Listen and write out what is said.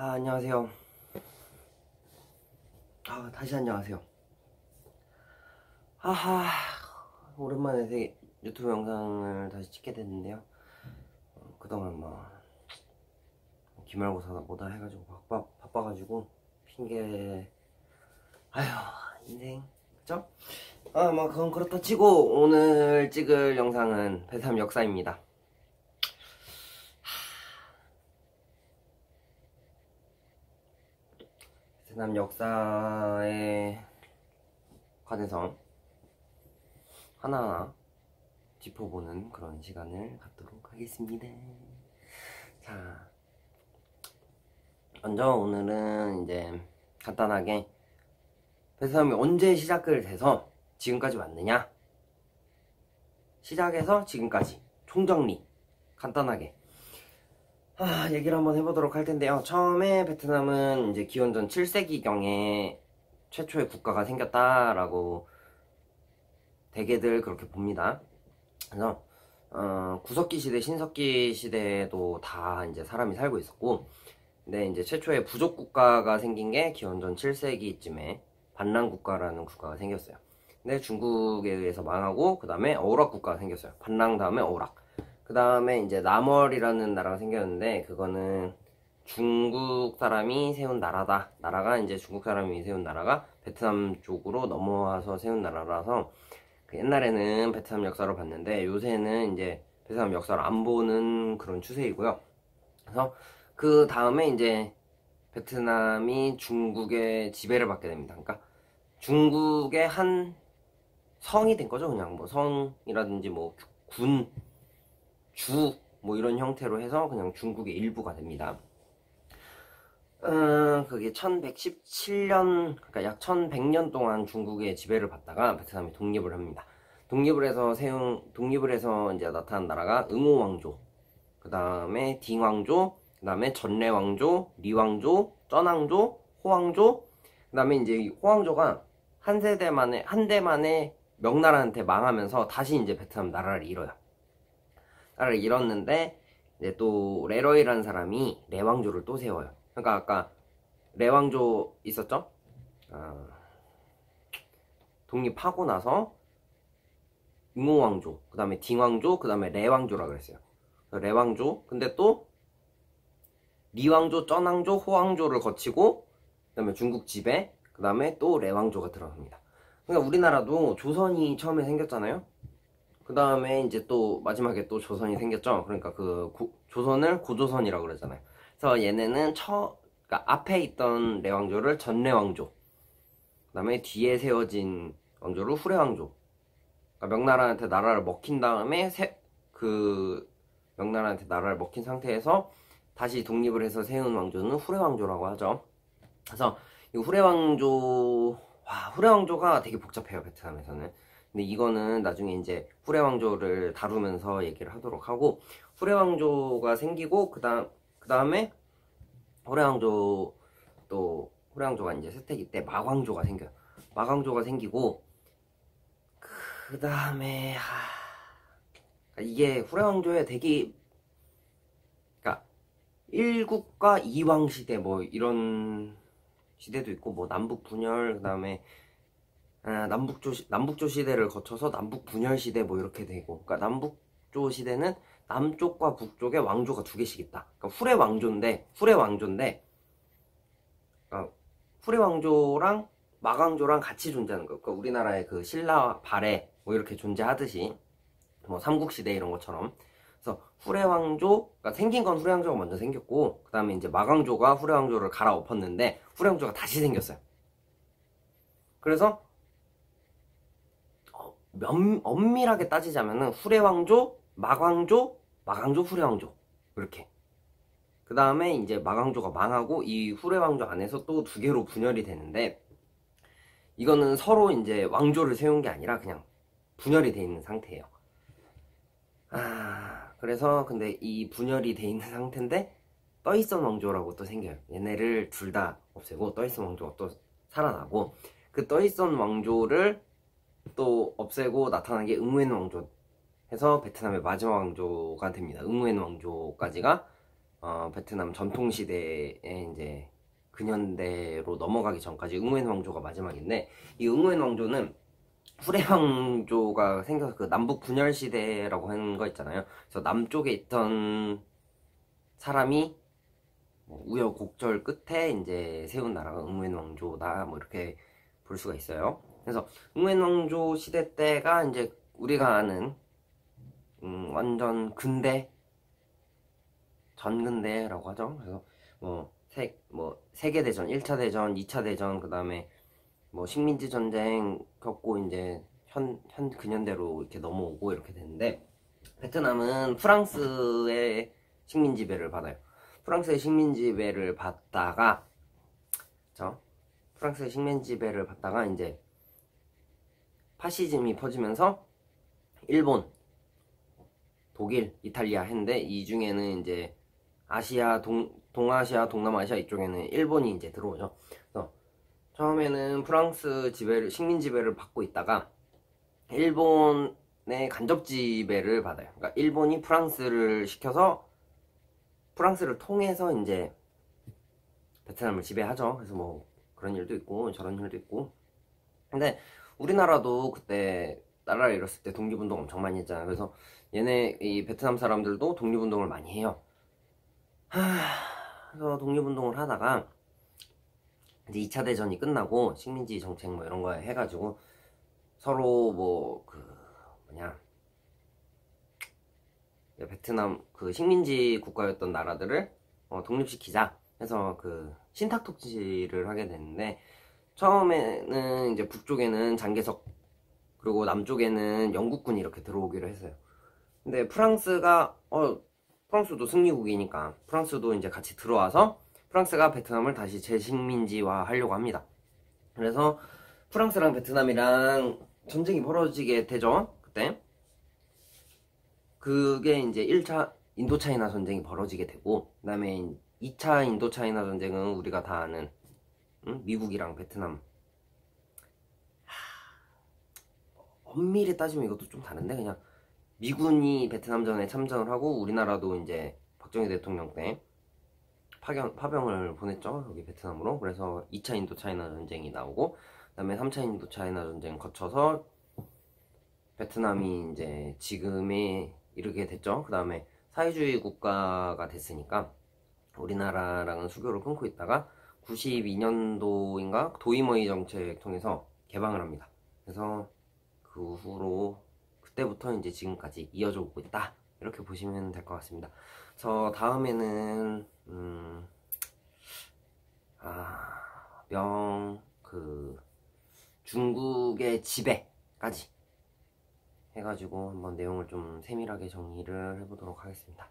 안녕하세요. 다시 안녕하세요. 오랜만에 유튜브 영상을 다시 찍게 됐는데요. 그동안 기말고사 뭐다 해가지고 바빠가지고 핑계, 인생, 그쵸? 그건 그렇다 치고 오늘 찍을 영상은 베트남 역사입니다. 베트남 역사에 관해서 하나하나 짚어보는 그런 시간을 갖도록 하겠습니다. 자, 먼저 오늘은 이제 간단하게 베트남이 언제 시작을 돼서 지금까지 왔느냐, 시작해서 지금까지 총정리 간단하게 얘기를 한번 해보도록 할 텐데요. 처음에 베트남은 이제 기원전 7세기경에 최초의 국가가 생겼다라고 대개들 그렇게 봅니다. 그래서 구석기 시대, 신석기 시대에도 다 이제 사람이 살고 있었고, 근데 이제 최초의 부족 국가가 생긴 게 기원전 7세기쯤에 반란 국가라는 국가가 생겼어요. 근데 중국에 의해서 망하고, 그 다음에 어우락 국가가 생겼어요. 반란 다음에 어우락. 그 다음에 이제 남월이라는 나라가 생겼는데, 그거는 중국 사람이 세운 나라다. 나라가 이제 중국 사람이 세운 나라가 베트남 쪽으로 넘어와서 세운 나라라서, 옛날에는 베트남 역사를 봤는데 요새는 이제 베트남 역사를 안 보는 그런 추세이고요. 그래서 그 다음에 이제 베트남이 중국의 지배를 받게 됩니다. 그러니까 중국의 한 성이 된 거죠. 그냥 뭐 성이라든지 뭐 군, 주, 뭐 이런 형태로 해서 그냥 중국의 일부가 됩니다. 그게 1117년, 그러니까 약 1100년 동안 중국의 지배를 받다가 베트남이 독립을 합니다. 독립을 해서 이제 나타난 나라가 응호왕조, 그 다음에 딩왕조, 그 다음에 전래왕조, 리왕조, 쩌낭조, 호왕조, 그 다음에 이제 호왕조가 한 대만에 명나라한테 망하면서 다시 이제 베트남 나라를 잃어요. 나라를 잃었는데, 이제 또 레러이라는 사람이 레왕조를 또 세워요. 그러니까 아까 레왕조 있었죠? 독립하고 나서 응호왕조, 그 다음에 딩왕조, 그 다음에 레왕조라 그랬어요. 레왕조, 근데 또 리왕조, 쩌낭조, 호왕조를 거치고, 그 다음에 중국 지배, 그 다음에 또 레왕조가 들어갑니다. 그러니까 우리나라도 조선이 처음에 생겼잖아요. 그 다음에 이제 또 마지막에 또 조선이 생겼죠. 그러니까 조선을 고조선이라고 그러잖아요. 그래서 얘네는 그러니까 앞에 있던 레왕조를 전래왕조, 그 다음에 뒤에 세워진 왕조를 후래왕조. 그러니까 명나라한테 나라를 먹힌 다음에 명나라한테 나라를 먹힌 상태에서 다시 독립을 해서 세운 왕조는 후래왕조라고 하죠. 그래서 이 후래왕조가 되게 복잡해요, 베트남에서는. 근데 이거는 나중에 이제 후래왕조를 다루면서 얘기를 하도록 하고, 후래왕조가 생기고 그 다음에 후래왕조가 이제 세태기 때 마광조가 생겨요. 마광조가 생기고, 그 다음에 이게 후래왕조에 되게, 그러니까 1국과 2왕 시대 뭐 이런 시대도 있고, 뭐 남북 분열, 그 다음에 남북조 시대를 거쳐서 남북 분열 시대 뭐 이렇게 되고, 그러니까 남북조 시대는 남쪽과 북쪽에 왕조가 두 개씩 있다. 그러니까 후래왕조인데, 후래왕조랑 마광조랑 같이 존재하는 거예요. 그러니까 우리나라의 그 신라 발해 뭐 이렇게 존재하듯이, 뭐 삼국시대 이런 것처럼. 그래서 그러니까 생긴 건 후래왕조가 먼저 생겼고, 그 다음에 이제 마광조가 후래왕조를 갈아엎었는데 후래왕조가 다시 생겼어요. 그래서 엄밀하게 따지자면은 후래왕조, 마광조, 후래왕조 이렇게. 그 다음에 이제 마광조가 망하고 이 후래왕조 안에서 또 두 개로 분열이 되는데, 이거는 서로 이제 왕조를 세운 게 아니라 그냥 분열이 돼 있는 상태예요. 그래서 근데 이 분열이 돼 있는 상태인데 떠있던 왕조라고 또 생겨요. 얘네를 둘 다 없애고 떠있던 왕조가 또 살아나고, 그 떠있던 왕조를 또 없애고 나타난 게 응우엔 왕조 해서 베트남의 마지막 왕조가 됩니다. 응우엔 왕조까지가 베트남 전통 시대에 이제 근현대로 넘어가기 전까지 응우엔 왕조가 마지막인데, 이 응우엔 왕조는 후레 왕조가 생겨서 그 남북 분열 시대라고 하는 거 있잖아요. 그래서 남쪽에 있던 사람이 뭐 우여곡절 끝에 이제 세운 나라가 응우엔 왕조다, 뭐 이렇게 볼 수가 있어요. 그래서 응우엔 왕조 시대 때가 이제 우리가 아는 완전 근대, 전근대라고 하죠. 그래서 뭐 세계대전, 1차 대전, 2차 대전, 그 다음에 뭐 식민지 전쟁 겪고 이제 현 근현대로 이렇게 넘어오고 이렇게 되는데, 베트남은 프랑스의 식민 지배를 받아요. 프랑스의 식민 지배를 받다가 프랑스의 식민 지배를 받다가 이제 파시즘이 퍼지면서 일본, 독일, 이탈리아 했는데, 이 중에는 이제 아시아, 동아시아, 동남아시아 이쪽에는 일본이 이제 들어오죠. 그래서 처음에는 프랑스 지배를, 식민 지배를 받고 있다가 일본의 간접 지배를 받아요. 그러니까 일본이 프랑스를 시켜서 프랑스를 통해서 이제 베트남을 지배하죠. 그래서 뭐 그런 일도 있고 저런 일도 있고. 근데 우리나라도 그때 나라를 잃었을 때 독립운동 엄청 많이 했잖아요. 그래서 이 베트남 사람들도 독립운동을 많이 해요. 그래서 독립운동을 하다가 이제 2차 대전이 끝나고 식민지 정책 뭐 이런 거 해가지고 서로 뭐 베트남 그 식민지 국가였던 나라들을 독립시키자 해서 그 신탁톡지를 하게 됐는데, 처음에는 이제 북쪽에는 장개석, 그리고 남쪽에는 영국군이 이렇게 들어오기로 했어요. 근데 프랑스도 승리국이니까 프랑스도 이제 같이 들어와서 프랑스가 베트남을 다시 재식민지화 하려고 합니다. 그래서 프랑스랑 베트남이랑 전쟁이 벌어지게 되죠. 그때 그게 이제 1차 인도차이나 전쟁이 벌어지게 되고, 그 다음에 2차 인도차이나 전쟁은 우리가 다 아는 미국이랑 베트남. 엄밀히 따지면 이것도 좀 다른데, 그냥 미군이 베트남전에 참전을 하고 우리나라도 이제 박정희 대통령 때 파병을 보냈죠, 여기 베트남으로. 그래서 2차 인도차이나 전쟁이 나오고, 그 다음에 3차 인도차이나 전쟁 거쳐서 베트남이 이제 지금에 이르게 됐죠. 그 다음에 사회주의 국가가 됐으니까 우리나라랑은 수교를 끊고 있다가 92년도인가 도이머이 정책 통해서 개방을 합니다. 그래서 그 후로 그때부터 이제 지금까지 이어져 오고 있다, 이렇게 보시면 될 것 같습니다. 저 다음에는 중국의 지배까지 해가지고 한번 내용을 좀 세밀하게 정리를 해보도록 하겠습니다.